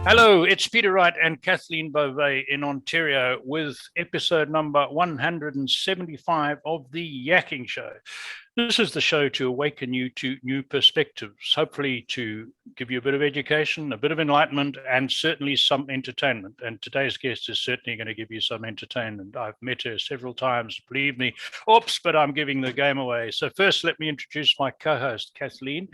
Hello, it's Peter Wright and Kathleen Beauvais in Ontario with episode number 175 of the Yakking Show. This is the show to awaken you to new perspectives, hopefully to give you a bit of education, a bit of enlightenment, and certainly some entertainment. And today's guest is certainly going to give you some entertainment. I've met her several times, believe me. Oops, but I'm giving the game away. So first, let me introduce my co-host, Kathleen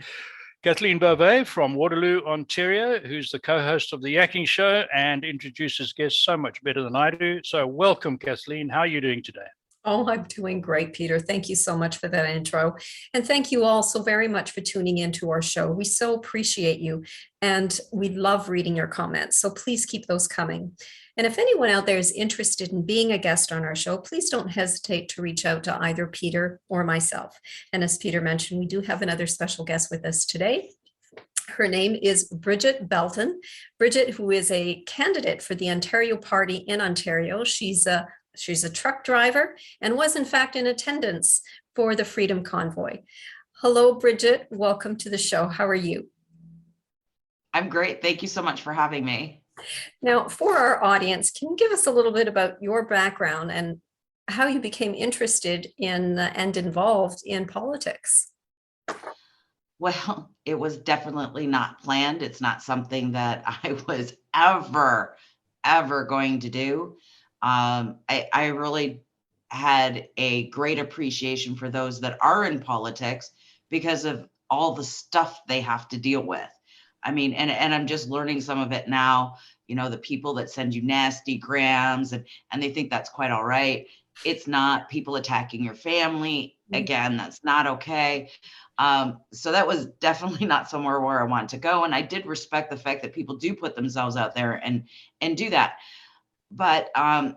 Beauvais from Waterloo, Ontario, who's the co-host of the Yakking Show and introduces guests so much better than I do. So welcome, Kathleen. How are you doing today? Oh, I'm doing great, Peter. Thank you so much for that intro. And thank you all so very much for tuning into our show. We so appreciate you and we love reading your comments. So please keep those coming. And if anyone out there is interested in being a guest on our show, please don't hesitate to reach out to either Peter or myself. And as Peter mentioned, we do have another special guest with us today. Her name is Brigitte Belton. Brigitte, who is a candidate for the Ontario Party in Ontario. She's a truck driver and was in fact in attendance for the Freedom Convoy. Hello, Brigitte. Welcome to the show. How are you? I'm great. Thank you so much for having me. Now, for our audience, can you give us a little bit about your background and how you became interested in and involved in politics? Well, it was definitely not planned. It's not something that I was ever going to do. I really had a great appreciation for those that are in politics because of all the stuff they have to deal with. I mean, and I'm just learning some of it now, the people that send you nasty grams and they think that's quite all right. It's not. People attacking your family. Again, that's not okay. So that was definitely not somewhere where I wanted to go. And I did respect the fact that people do put themselves out there and do that. But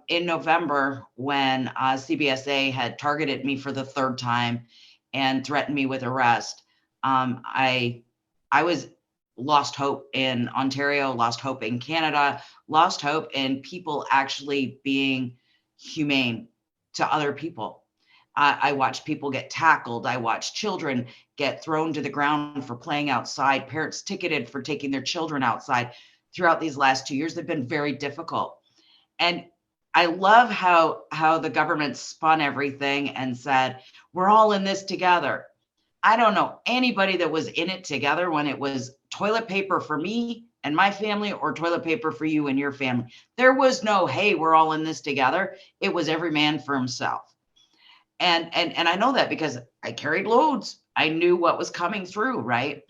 in November, when CBSA had targeted me for the third time and threatened me with arrest, I was lost hope in Ontario, lost hope in Canada, lost hope in people actually being humane to other people. I watched people get tackled. I watched children get thrown to the ground for playing outside, parents ticketed for taking their children outside. Throughout these last 2 years, they've been very difficult. And I love how the government spun everything and said, we're all in this together. I don't know anybody that was in it together when it was toilet paper for me and my family or toilet paper for you and your family. There was no, hey, we're all in this together. It was every man for himself. And I know that because I carried loads. I knew what was coming through, right?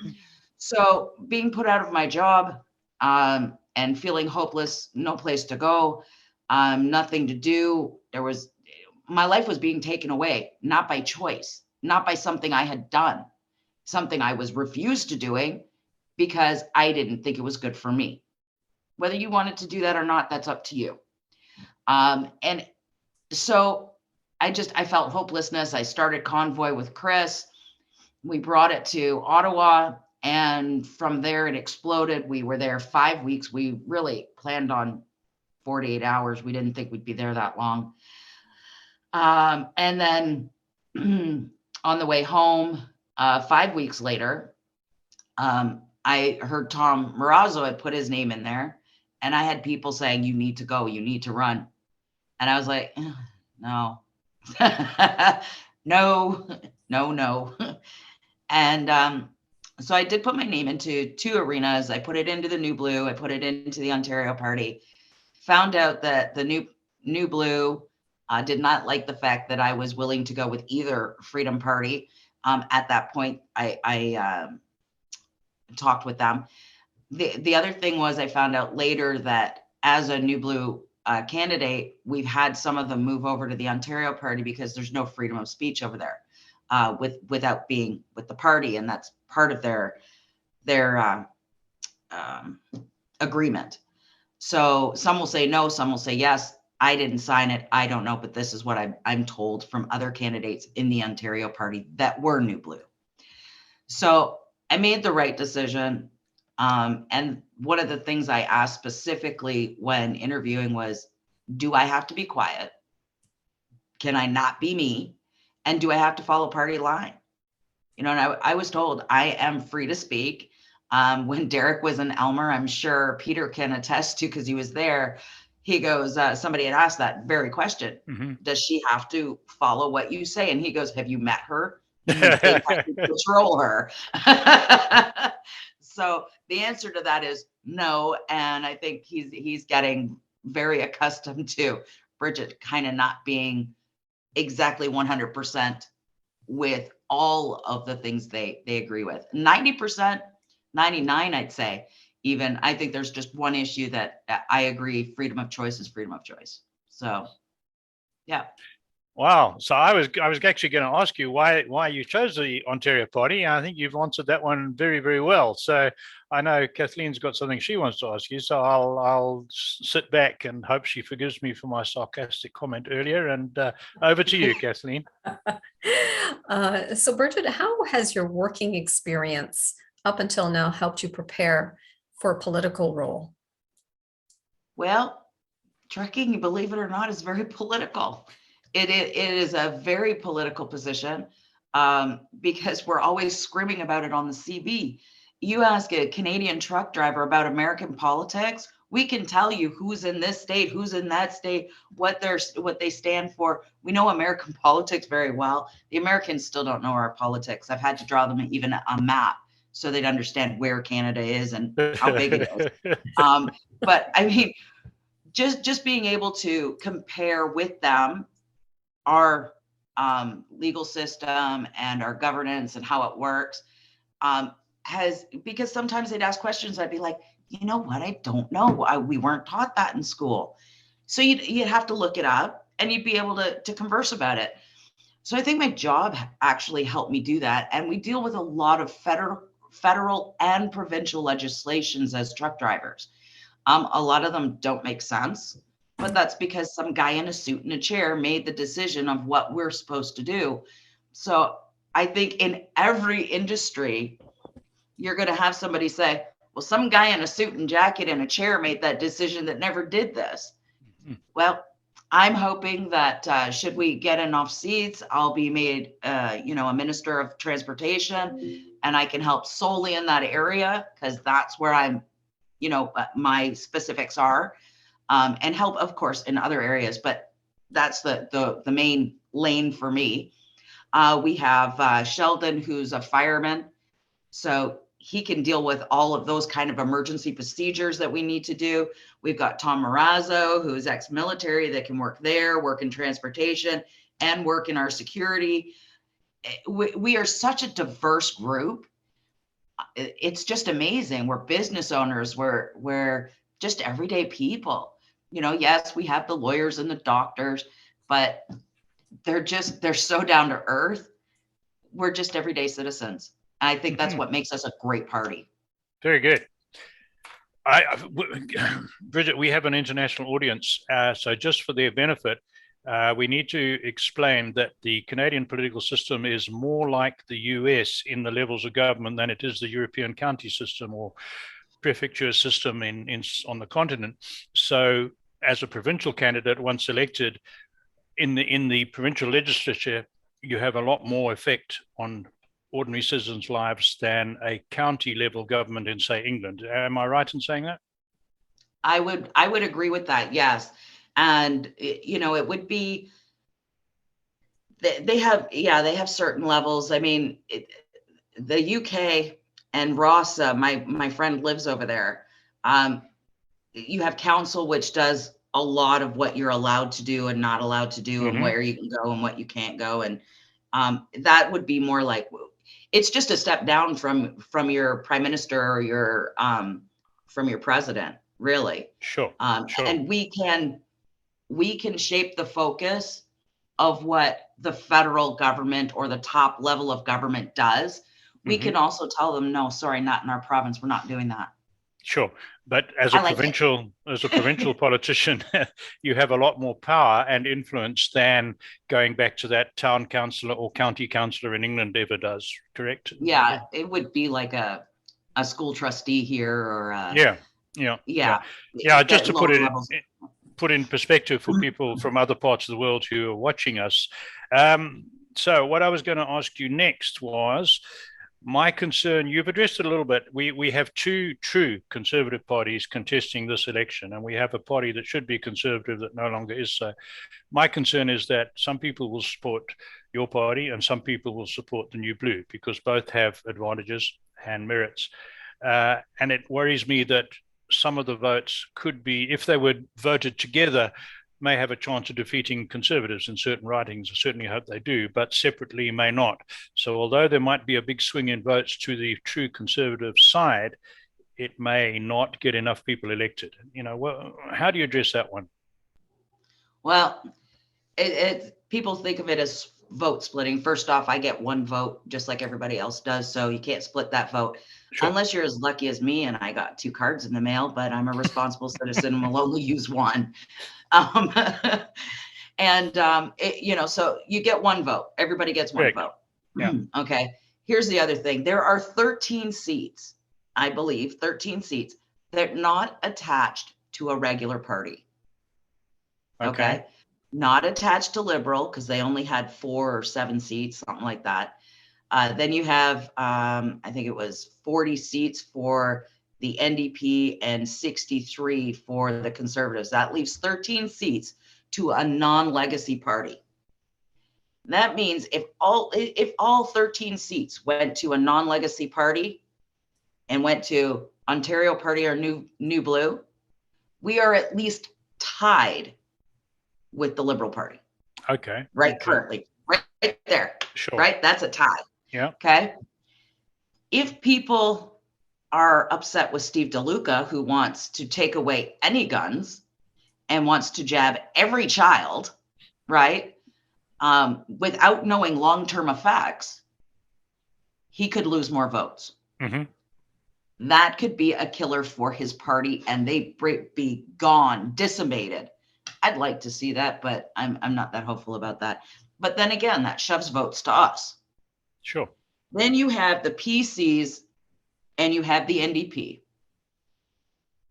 So being put out of my job and feeling hopeless, no place to go, nothing to do. My life was being taken away, not by choice, not by something I had done, something I was refused to doing because I didn't think it was good for me. Whether you wanted to do that or not, that's up to you. And so I felt hopelessness. I started Convoy with Chris. We brought it to Ottawa. And from there, it exploded. We were there 5 weeks. We really planned on 48 hours. We didn't think we'd be there that long. And then on the way home, 5 weeks later, I heard Tom Marazzo had put his name in there. And I had people saying, you need to go, you need to run. And I was like, no, no. And so I did put my name into 2 arenas. I put it into the New Blue. I put it into the Ontario Party. Found out that the New Blue did not like the fact that I was willing to go with either Freedom Party. At that point, I talked with them. The other thing was I found out later that as a New Blue candidate, we've had some of them move over to the Ontario Party because there's no freedom of speech over there without being with the party. And that's part of their agreement. So some will say no, some will say yes. I didn't sign it. I don't know, but this is what I'm told from other candidates in the Ontario Party that were New Blue. So I made the right decision. And one of the things I asked specifically when interviewing was, do I have to be quiet? Can I not be me? And do I have to follow party line? And I was told I am free to speak. When Derek was in Elmer, I'm sure Peter can attest to, because he was there. He goes, somebody had asked that very question. Does she have to follow what you say? And he goes, have you met her? Do you think I can control her? So the answer to that is no. And I think he's getting very accustomed to Brigitte kind of not being exactly 100% with all of the things they agree with. 90%, 99, I'd say. Even I think there's just one issue that I agree, freedom of choice is freedom of choice. So yeah. Wow. So I was actually going to ask you why you chose the Ontario Party. I think you've answered that one very, very well. So I know Kathleen's got something she wants to ask you. So I'll sit back and hope she forgives me for my sarcastic comment earlier. And over to you, Kathleen. So Brigitte, how has your working experience up until now helped you prepare for a political role? Well, trucking, believe it or not, is very political. It is a very political position, because we're always screaming about it on the CV. You ask a Canadian truck driver about American politics, we can tell you who's in this state, who's in that state, what they stand for. We know American politics very well. The Americans still don't know our politics. I've had to draw them even a map so they'd understand where Canada is and how big it is. But I mean, just being able to compare with them our legal system and our governance and how it works, because sometimes they'd ask questions, I'd be like, you know what, I don't know. We weren't taught that in school. So you'd have to look it up and you'd be able to converse about it. So I think my job actually helped me do that. And we deal with a lot of federal and provincial legislations as truck drivers. A lot of them don't make sense, but that's because some guy in a suit and a chair made the decision of what we're supposed to do. So I think in every industry, you're going to have somebody say, well, some guy in a suit and jacket in a chair made that decision that never did this. Well, I'm hoping that should we get enough seats, I'll be made, a minister of transportation, and I can help solely in that area because that's where I'm, my specifics are, and help, of course, in other areas. But that's the main lane for me. We have Sheldon, who's a fireman, so he can deal with all of those kind of emergency procedures that we need to do. We've got Tom Marazzo, who's ex-military, that can work there, work in transportation, and work in our security. We are such a diverse group. It's just amazing. We're business owners. We're just everyday people. Yes, we have the lawyers and the doctors, but they're so down to earth. We're just everyday citizens. I think that's what makes us a great party. Very good. Brigitte, we have an international audience, so just for their benefit, we need to explain that the Canadian political system is more like the US in the levels of government than it is the European county system or prefecture system on the continent. So as a provincial candidate, once elected in the provincial legislature, you have a lot more effect on ordinary citizens' lives than a county level government in, say, England. Am I right in saying that? I would agree with that. Yes. And it would be, they have certain levels. I mean, the UK and Ross, my friend lives over there. You have council, which does a lot of what you're allowed to do and not allowed to do, and where you can go and what you can't go. And that would be more like, it's just a step down from your prime minister or your from your president, really. Sure. And we can shape the focus of what the federal government or the top level of government does. We can also tell them, no, sorry, not in our province. We're not doing that. Sure. But as a provincial politician, you have a lot more power and influence than going back to that town councillor or county councillor in England ever does, correct? Yeah, it would be like a school trustee here or just to put in perspective for people from other parts of the world who are watching us. So what I was going to ask you next was, My concern, you've addressed it a little bit. We have two true conservative parties contesting this election, and we have a party that should be conservative that no longer is so. My concern is that some people will support your party and some people will support the New Blue because both have advantages and merits. And it worries me that some of the votes could be, if they were voted together, may have a chance of defeating conservatives in certain ridings. I certainly hope they do, but separately may not. So although there might be a big swing in votes to the true conservative side, it may not get enough people elected. Well, how do you address that one? Well, people think of it as vote splitting. First off, I get one vote just like everybody else does, so you can't split that vote. Sure. Unless you're as lucky as me and I got 2 cards in the mail, but I'm a responsible citizen and will only use one. So you get one vote. Everybody gets one vote. Yeah. Okay. Here's the other thing. There are 13 seats, I believe, 13 seats that are not attached to a regular party. Okay. Not attached to Liberal because they only had 4 or 7 seats, something like that. Then you have, I think it was 40 seats for the NDP and 63 for the Conservatives. That leaves 13 seats to a non-legacy party. That means if all 13 seats went to a non-legacy party and went to Ontario Party or New Blue, we are at least tied with the Liberal Party. Okay. Currently. Right there. Sure. Right? That's a tie. Yeah. Okay. If people are upset with Steve DeLuca, who wants to take away any guns and wants to jab every child, right? Without knowing long-term effects, he could lose more votes. Mm-hmm. That could be a killer for his party and they be gone, decimated. I'd like to see that, but I'm not that hopeful about that. But then again, that shoves votes to us. Sure. Then you have the PCs and you have the NDP.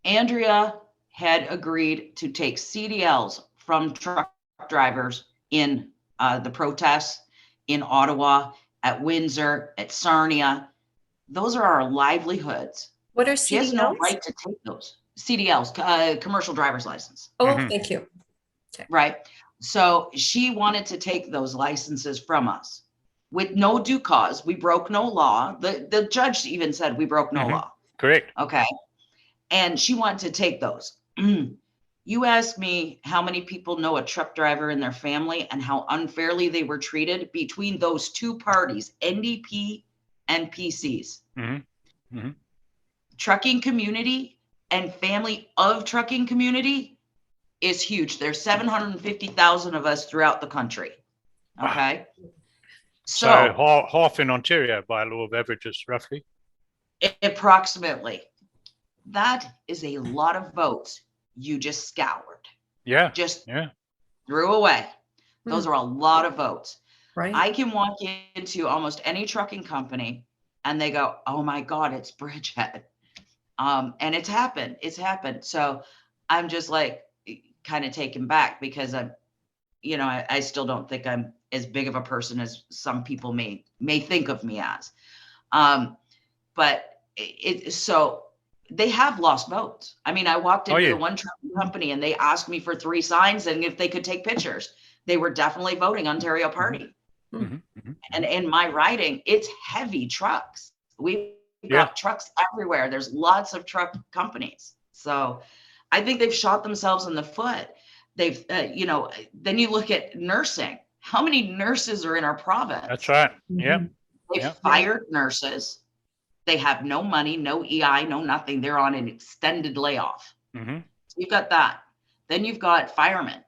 Andrea had agreed to take CDLs from truck drivers in the protests in Ottawa, at Windsor, at Sarnia. Those are our livelihoods. What are CDLs? She has no right to take those. CDLs, commercial driver's license. Oh, thank you. Okay. Right. So she wanted to take those licenses from us with no due cause. We broke no law. The judge even said we broke no law. Correct. Okay. And she wanted to take those. You asked me how many people know a truck driver in their family and how unfairly they were treated between those two parties, NDP and PCs. Trucking community and family of trucking community is huge. There's 750,000 of us throughout the country. Okay. Wow. So half in Ontario by law of averages, roughly. Approximately. That is a lot of votes you just scoured. Yeah. Just threw away. Those are a lot of votes. Right. I can walk into almost any trucking company and they go, oh my God, it's Bridget. And it's happened. It's happened. So I'm just like kind of taken back because I still don't think I'm as big of a person as some people may think of me as. So they have lost votes. I mean, I walked into the one trucking company and they asked me for 3 signs and if they could take pictures. They were definitely voting Ontario Party. And in my riding, it's heavy trucks. We've got trucks everywhere. There's lots of truck companies. So I think they've shot themselves in the foot. They've, then you look at nursing. How many nurses are in our province? That's right. Yeah. They've fired nurses. They have no money, no EI, no nothing. They're on an extended layoff. So you've got that. Then you've got firemen,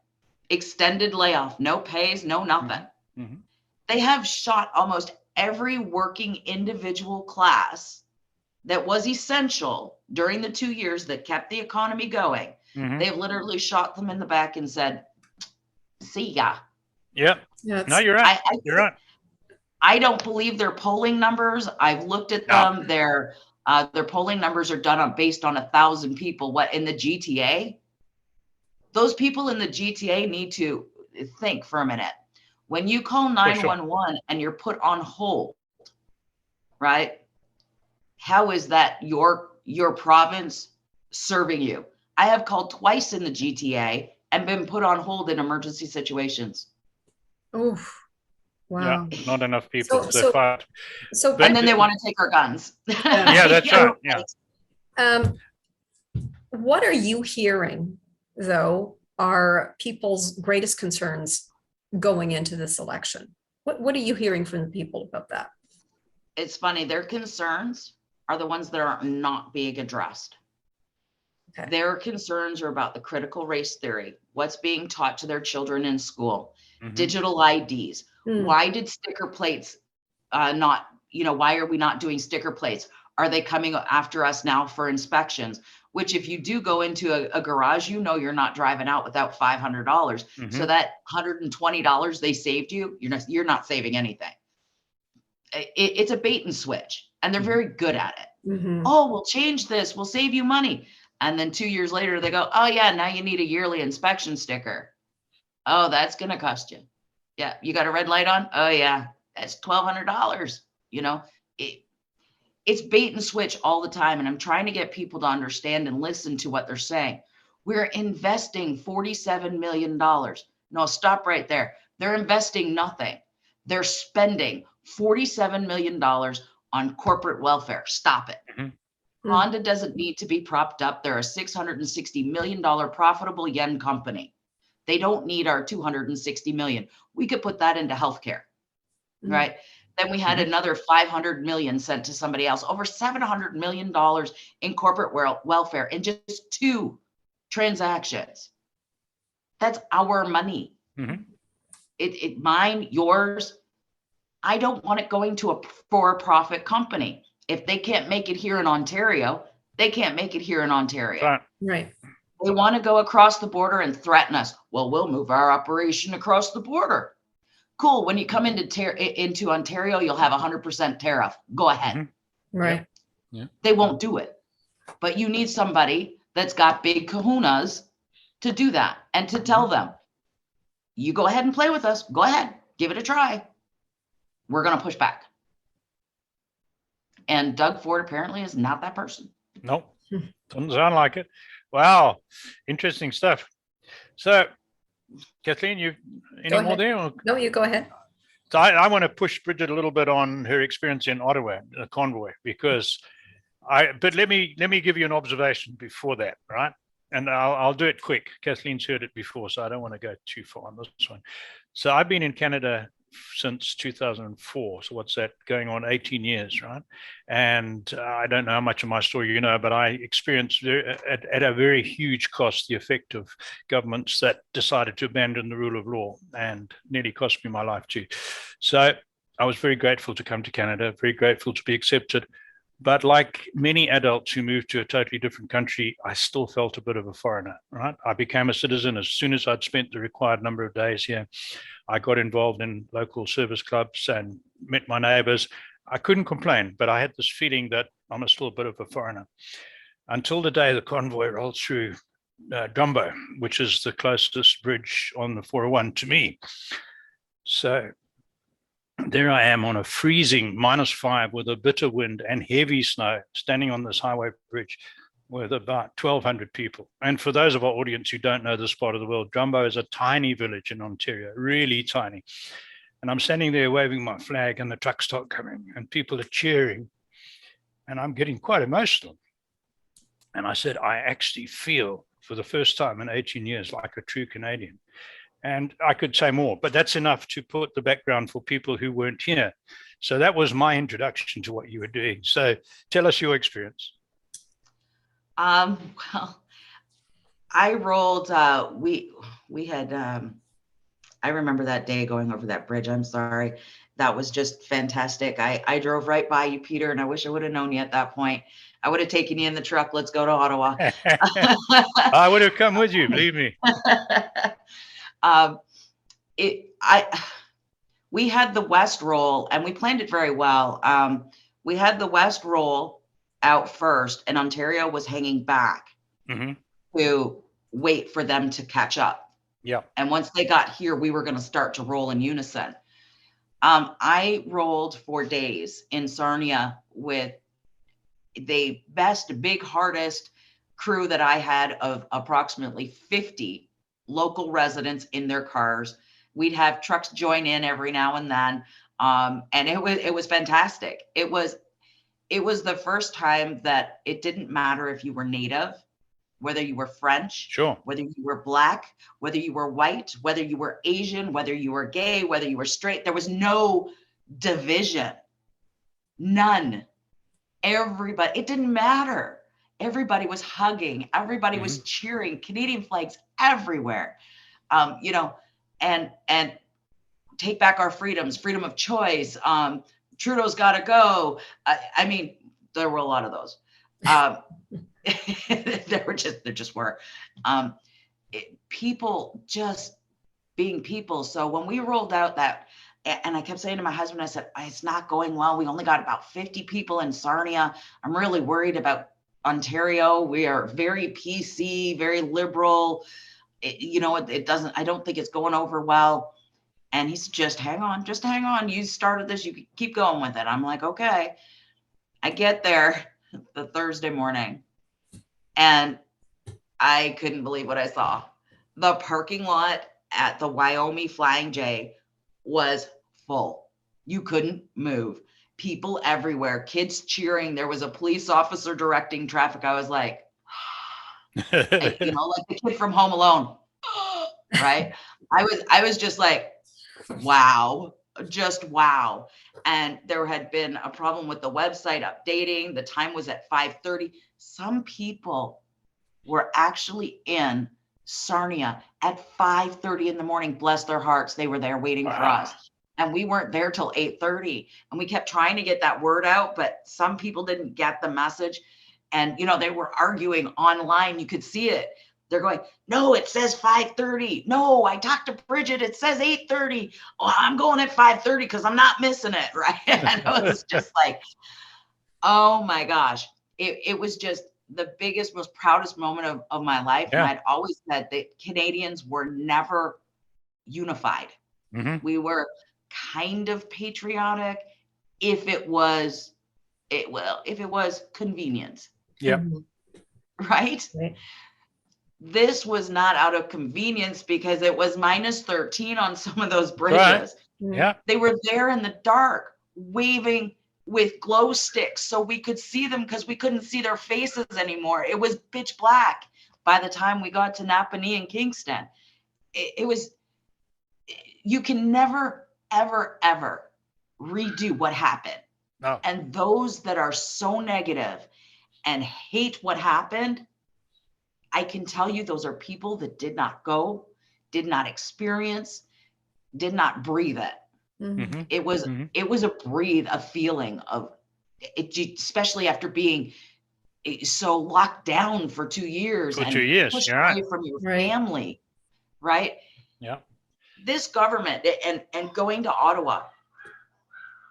extended layoff, no pays, no nothing. They have shot almost every working individual class that was essential during the 2 years that kept the economy going. They've literally shot them in the back and said, see ya. Yeah. No, you're right. You're right. I don't believe their polling numbers. I've looked at them. Their polling numbers are done based on 1,000 people. What in the GTA? Those people in the GTA need to think for a minute. When you call 911 and you're put on hold, right? How is that your province serving you? I have called twice in the GTA and been put on hold in emergency situations. Oh, wow. Yeah, not enough people. So, But And then they want to take our guns. yeah, that's right. Yeah. What are you hearing, though, are people's greatest concerns going into this election? What are you hearing from the people about that? It's funny, their concerns are the ones that are not being addressed. Okay. Their concerns are about the critical race theory, what's being taught to their children in school, digital IDs. Why did sticker plates not, why are we not doing sticker plates? Are they coming after us now for inspections? Which if you do go into a garage, you're not driving out without $500. So that $120 they saved you, you're not saving anything. It's a bait and switch, and they're very good at it. Oh, we'll change this, we'll save you money. And then 2 years later, they go, oh yeah, now you need a yearly inspection sticker. Oh, that's going to cost you. Yeah, you got a red light on? Oh yeah, that's $1,200. It's bait and switch all the time. And I'm trying to get people to understand and listen to what they're saying. We're investing $47 million. No, stop right there. They're investing nothing. They're spending $47 million on corporate welfare. Stop it. Honda doesn't need to be propped up. They're a $660 million profitable yen company. They don't need our $260 million. We could put that into healthcare, right? Then we had another $500 million sent to somebody else, over $700 million in corporate welfare in just 2 transactions. That's our money. Mine, yours. I don't want it going to a for-profit company. If they can't make it here in Ontario, they can't make it here in Ontario. Right. They want to go across the border and threaten us. Well, we'll move our operation across the border. Cool. When you come into Ontario, you'll have 100% tariff. Go ahead. Right. Yeah. They won't do it. But you need somebody that's got big kahunas to do that and to tell them, you go ahead and play with us. Go ahead. Give it a try. We're going to push back. And Doug Ford apparently is not that person. Nope. Doesn't sound like it. Wow. Interesting stuff. So, Kathleen, you any more there? Or? No, you go ahead. So I want to push Brigitte a little bit on her experience in Ottawa, the convoy, because but let me give you an observation before that, right? And I'll do it quick. Kathleen's heard it before, so I don't want to go too far on this one. So I've been in Canada since 2004. So what's that, going on 18 years, right? And I don't know how much of my story you know, but I experienced at a very huge cost the effect of governments that decided to abandon the rule of law, and nearly cost me my life too. So I was very grateful to come to Canada, very grateful to be accepted. But like many adults who moved to a totally different country, I still felt a bit of a foreigner, right? I became a citizen as soon as I'd spent the required number of days here. I got involved in local service clubs and met my neighbors. I couldn't complain, but I had this feeling that I'm still a bit of a foreigner. Until the day the convoy rolled through Dumbo, which is the closest bridge on the 401 to me. So there I am on a freezing -5 with a bitter wind and heavy snow, standing on this highway bridge with about 1,200 people. And for those of our audience who don't know this part of the world, Dumbo is a tiny village in Ontario, really tiny. And I'm standing there waving my flag, and the trucks start coming and people are cheering. And I'm getting quite emotional. And I said, I actually feel for the first time in 18 years like a true Canadian. And I could say more, but that's enough to put the background for people who weren't here. So that was my introduction to what you were doing. So tell us your experience. Well, I rolled, we had, I remember that day going over that bridge. I'm sorry. That was just fantastic. I drove right by you, Peter, and I wish I would have known you at that point. I would have taken you in the truck. Let's go to Ottawa. I would have come with you, believe me. We had the West roll, and we planned it very well. We had the West roll out first, and Ontario was hanging back to wait for them to catch up. Yeah. And once they got here, we were going to start to roll in unison. I rolled for days in Sarnia with the best, big, hardest crew that I had of approximately 50 local residents in their cars. We'd have trucks join in every now and then. And it was fantastic. It was the first time that it didn't matter if you were Native, whether you were French, Sure. whether you were Black, whether you were white, whether you were Asian, whether you were gay, whether you were straight. There was no division. None. Everybody, it didn't matter. Everybody was hugging. Everybody was cheering. Canadian flags everywhere. You know, and take back our freedoms, freedom of choice. Trudeau's got to go. I mean, there were a lot of those. There just were. People just being people. So when we rolled out that, and I kept saying to my husband, I said, it's not going well. We only got about 50 people in Sarnia. I'm really worried about Ontario. We are very PC, very liberal. It doesn't, I don't think it's going over well. And he said, just hang on. You started this, you keep going with it. I'm like, okay. I get there the Thursday morning and I couldn't believe what I saw. The parking lot at the Wyoming Flying J was full. You couldn't move. People everywhere, kids cheering. There was a police officer directing traffic. I was like, like the kid from Home Alone, right? I was just like, wow, just wow. And there had been a problem with the website updating. The time was at 5:30. Some people were actually in Sarnia at 5:30 in the morning. Bless their hearts. They were there waiting for us. And we weren't there till 8:30. And we kept trying to get that word out, but some people didn't get the message. And, they were arguing online. You could see it. They're going, no, it says 5:30. No, I talked to Brigitte. It says 8:30. Oh, I'm going at 5:30 because I'm not missing it. Right. And it was just like, oh my gosh. It was just the biggest, most proudest moment of my life. Yeah. And I'd always said that Canadians were never unified. We were kind of patriotic if it was convenient. Yeah. Right? This was not out of convenience because it was -13 on some of those bridges. Right. Yeah. They were there in the dark waving with glow sticks so we could see them because we couldn't see their faces anymore. It was pitch black by the time we got to Napanee and Kingston. It was, you can never, ever, ever redo what happened. No. And those that are so negative and hate what happened, I can tell you those are people that did not go, did not experience, did not breathe it. It was a feeling of it, especially after being so locked down for 2 years and 2 years, pushed away from your family, right? Yeah. This government and going to Ottawa,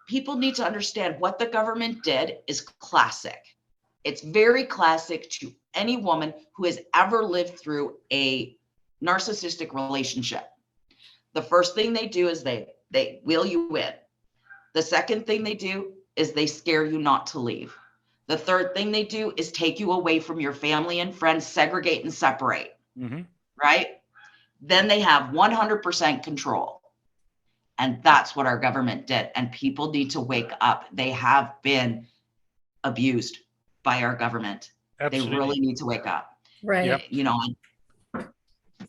people need to understand what the government did is classic. It's very classic to any woman who has ever lived through a narcissistic relationship. The first thing they do is they wheel you in. The second thing they do is they scare you not to leave. The third thing they do is take you away from your family and friends, segregate and separate, right? Then they have 100% control. And that's what our government did. And people need to wake up. They have been abused by our government. Absolutely. They really need to wake up. Right. Yep.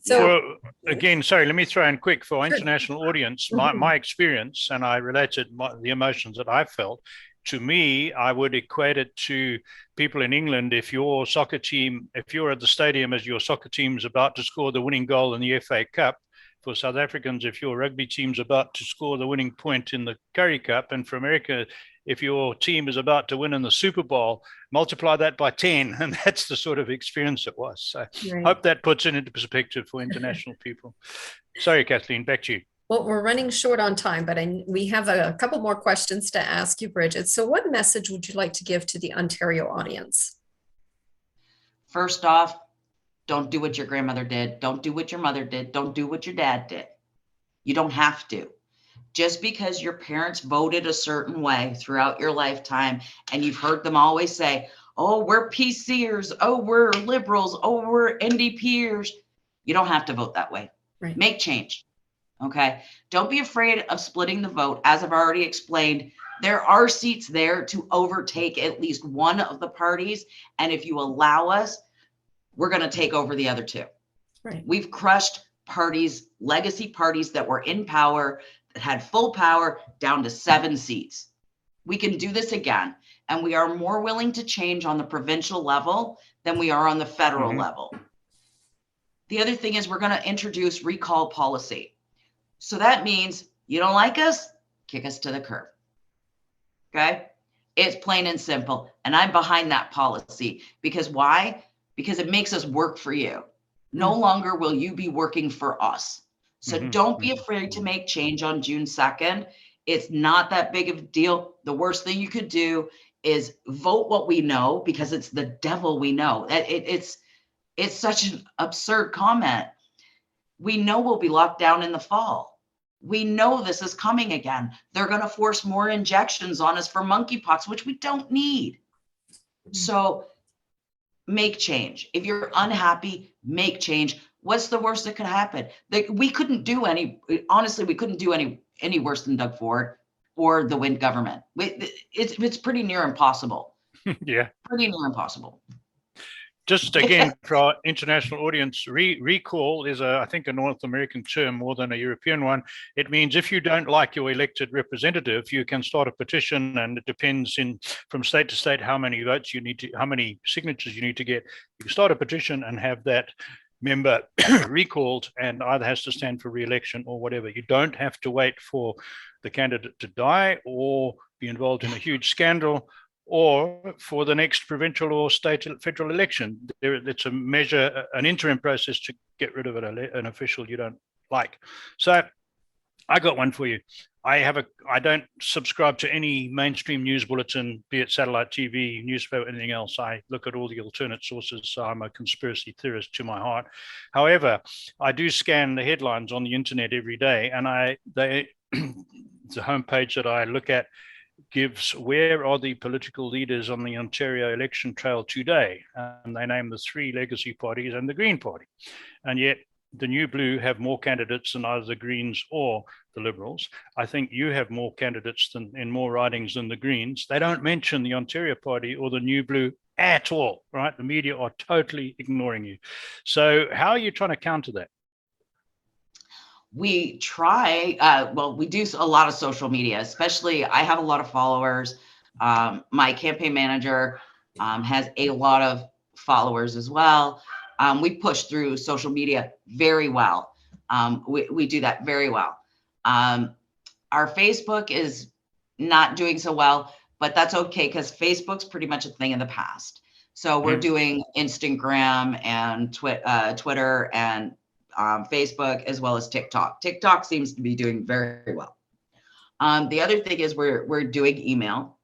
So again, sorry, let me throw in quick for our international audience, my experience, and I related the emotions that I felt. To me, I would equate it to people in England. If your soccer team, if you're at the stadium as your soccer team's about to score the winning goal in the FA Cup, for South Africans, if your rugby team's about to score the winning point in the Currie Cup, and for America, if your team is about to win in the Super Bowl, multiply that by 10, and that's the sort of experience it was. So I hope that puts it into perspective for international people. Sorry, Kathleen, back to you. Well, we're running short on time, but we have a couple more questions to ask you, Brigitte. So what message would you like to give to the Ontario audience? First off, don't do what your grandmother did. Don't do what your mother did. Don't do what your dad did. You don't have to. Just because your parents voted a certain way throughout your lifetime, and you've heard them always say, oh, we're PCers, oh, we're liberals, oh, we're NDPers. You don't have to vote that way. Right. Make change. Okay. Don't be afraid of splitting the vote. As I've already explained, there are seats there to overtake at least one of the parties. And if you allow us, we're going to take over the other two. Right. We've crushed parties, legacy parties that were in power, that had full power, down to 7 seats. We can do this again. And we are more willing to change on the provincial level than we are on the federal level. The other thing is we're going to introduce recall policy. So that means you don't like us, kick us to the curb. Okay? It's plain and simple. And I'm behind that policy. Because why? Because it makes us work for you. No longer will you be working for us. So don't be afraid to make change on June 2nd. It's not that big of a deal. The worst thing you could do is vote what we know, because it's the devil we know. It's such an absurd comment. We know we'll be locked down in the fall. We know this is coming again. They're going to force more injections on us for monkeypox, which we don't need. So make change. If you're unhappy, make change. What's the worst that could happen? We couldn't do any worse than Doug Ford or the Wynne government. It's pretty near impossible. Yeah. Pretty near impossible. Just again, for our international audience, recall is, I think, a North American term more than a European one. It means if you don't like your elected representative, you can start a petition, and it depends from state to state how many votes you need to, how many signatures you need to get. You can start a petition and have that member recalled, and either has to stand for re-election or whatever. You don't have to wait for the candidate to die or be involved in a huge scandal, or for the next provincial or state federal election. It's a measure, an interim process to get rid of an official you don't like. So I got one for you. I don't subscribe to any mainstream news bulletin, be it satellite TV, newspaper, anything else. I look at all the alternate sources, so I'm a conspiracy theorist to my heart. However, I do scan the headlines on the internet every day, and the homepage that I look at gives where are the political leaders on the Ontario election trail today, and they name the 3 legacy parties and the Green Party, and yet the New Blue have more candidates than either the Greens or the Liberals. I think you have more candidates in more ridings than the Greens. They don't mention the Ontario Party or the New Blue at all, right? The media are totally ignoring you. So how are you trying to counter that? We try, we do a lot of social media, especially I have a lot of followers. My campaign manager has a lot of followers as well. We push through social media very well. We do that very well. Our Facebook is not doing so well, but that's okay, because Facebook's pretty much a thing of the past. So we're doing Instagram and Twitter and Facebook, as well as TikTok. TikTok seems to be doing very well. The other thing is we're doing email,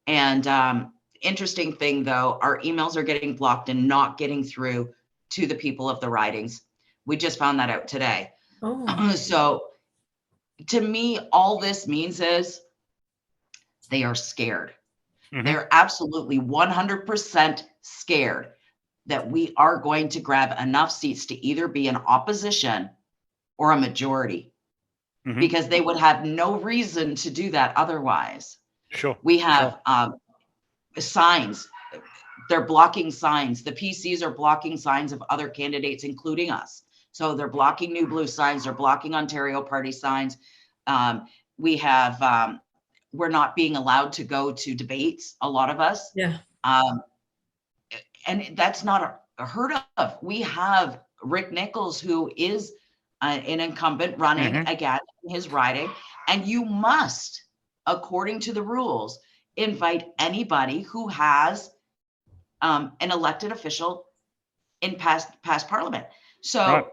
and interesting thing though, our emails are getting blocked and not getting through to the people of the ridings. We just found that out today. So to me, all this means is they are scared. They're absolutely 100% scared that we are going to grab enough seats to either be an opposition or a majority, because they would have no reason to do that otherwise. Sure. We have signs. They're blocking signs. The PCs are blocking signs of other candidates, including us. So they're blocking New Blue signs. They're blocking Ontario Party signs. We have, we're not being allowed to go to debates, a lot of us. Yeah. And that's not heard of. We have Rick Nichols, who is an incumbent running again in his riding, and you must, according to the rules, invite anybody who has an elected official in past parliament. So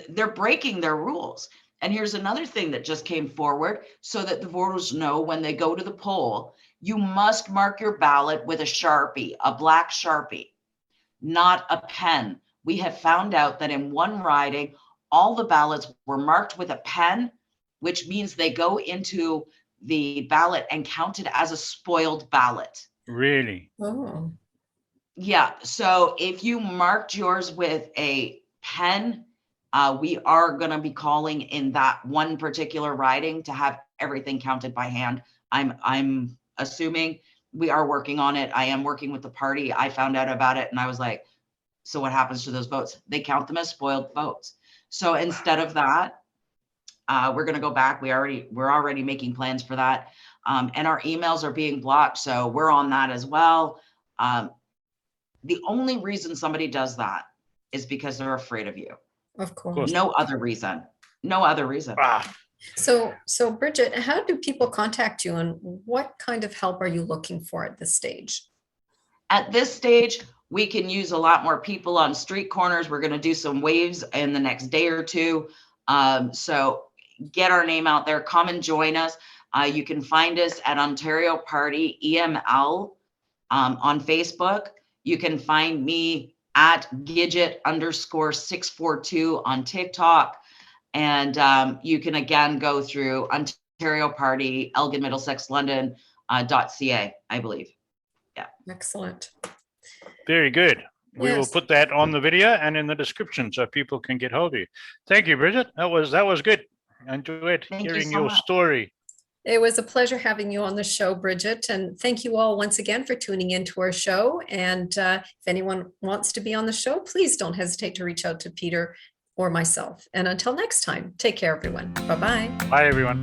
they're breaking their rules. And here's another thing that just came forward, so that the voters know when they go to the poll, you must mark your ballot with a Sharpie, a black Sharpie, not a pen. We have found out that in one riding, all the ballots were marked with a pen which means they go into the ballot and counted as a spoiled ballot. Really? Oh, Yeah. So if you marked yours with a pen, we are going to be calling in that one particular riding to have everything counted by hand. I'm assuming we are working on it. I am working with the party. I found out about it and I was like, so what happens to those votes? They count them as spoiled votes. So instead of that, we're going to go back. We're already making plans for that. And our emails are being blocked. So we're on that as well. The only reason somebody does that is because they're afraid of you. of course. No other reason. No other reason. Ah, So Brigitte, how do people contact you and what kind of help are you looking for at this stage? At this stage, we can use a lot more people on street corners. We're going to do some waves in the next day or two. So get our name out there. Come and join us. You can find us at Ontario Party EML on Facebook. You can find me at Gidget_642 on TikTok. And you can again go through Ontario Party, Elgin-Middlesex-London .ca, I believe. Yeah. Excellent. very good. We will Yes. put that on the video and in the description so people can get hold of you. Thank you, Brigitte. That was good. I enjoyed Thank you hearing so your much. story. It was a pleasure having you on the show, Brigitte. And thank you all once again for tuning into our show. And if anyone wants to be on the show, please don't hesitate to reach out to Peter or myself. And until next time, take care, everyone. Bye-bye. Bye, everyone.